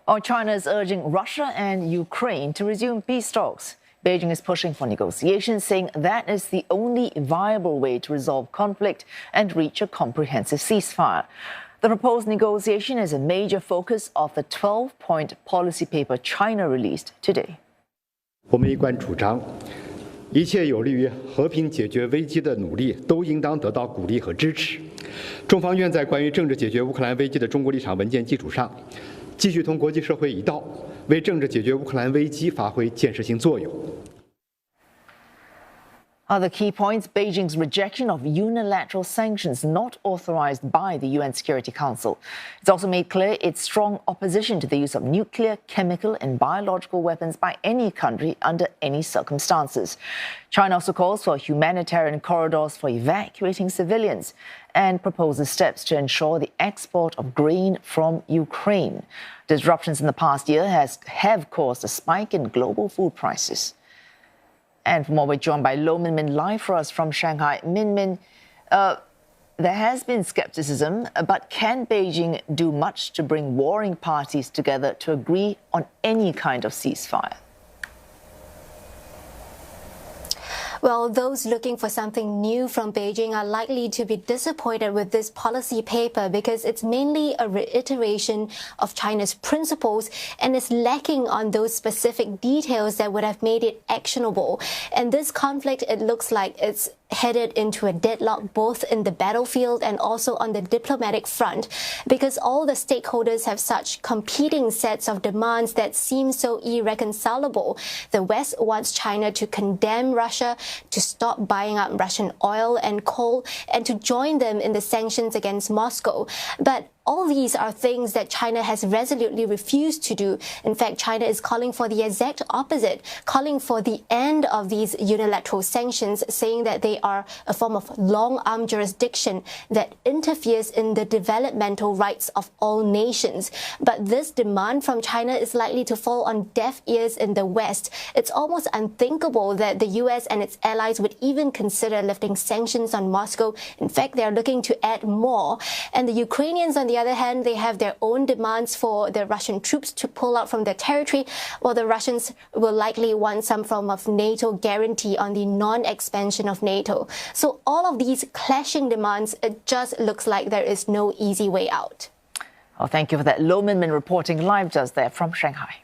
While China is urging Russia and Ukraine to resume peace talks, Beijing is pushing for negotiations, saying that is the only viable way to resolve conflict and reach a comprehensive ceasefire. The proposed negotiation is a major focus of the 12-point policy paper China released today. 我们一贯主张，一切有利于和平解决危机的努力都应当得到鼓励和支持。中方愿在关于政治解决乌克兰危机的中国立场文件基础上，继续同国际社会一道，为政治解决乌克兰危机发挥建设性作用。 Other key points: Beijing's rejection of unilateral sanctions not authorised by the UN Security Council. It's also made clear its strong opposition to the use of nuclear, chemical and biological weapons by any country under any circumstances. China also calls for humanitarian corridors for evacuating civilians and proposes steps to ensure the export of grain from Ukraine. Disruptions in the past year have caused a spike in global food prices. And for more, we're joined by Lo Minmin live for us from Shanghai. Minmin, there has been skepticism, but can Beijing do much to bring warring parties together to agree on any kind of ceasefire? Well, those looking for something new from Beijing are likely to be disappointed with this policy paper because it's mainly a reiteration of China's principles and is lacking on those specific details that would have made it actionable. And this conflict, it looks like it's headed into a deadlock both in the battlefield and also on the diplomatic front because all the stakeholders have such competing sets of demands that seem so irreconcilable. The West wants China to condemn Russia, to stop buying up Russian oil and coal, and to join them in the sanctions against Moscow. But all these are things that China has resolutely refused to do. In fact, China is calling for the exact opposite, calling for the end of these unilateral sanctions, saying that they are a form of long-arm jurisdiction that interferes in the developmental rights of all nations. But this demand from China is likely to fall on deaf ears in the West. It's almost unthinkable that the US and its allies would even consider lifting sanctions on Moscow. In fact, they are looking to add more. And the Ukrainians, on the other hand, they have their own demands for the Russian troops to pull out from their territory, while the Russians will likely want some form of NATO guarantee on the non-expansion of NATO. So all of these clashing demands, it just looks like there is no easy way out. Well, thank you for that. Lo Minmin reporting live just there from Shanghai.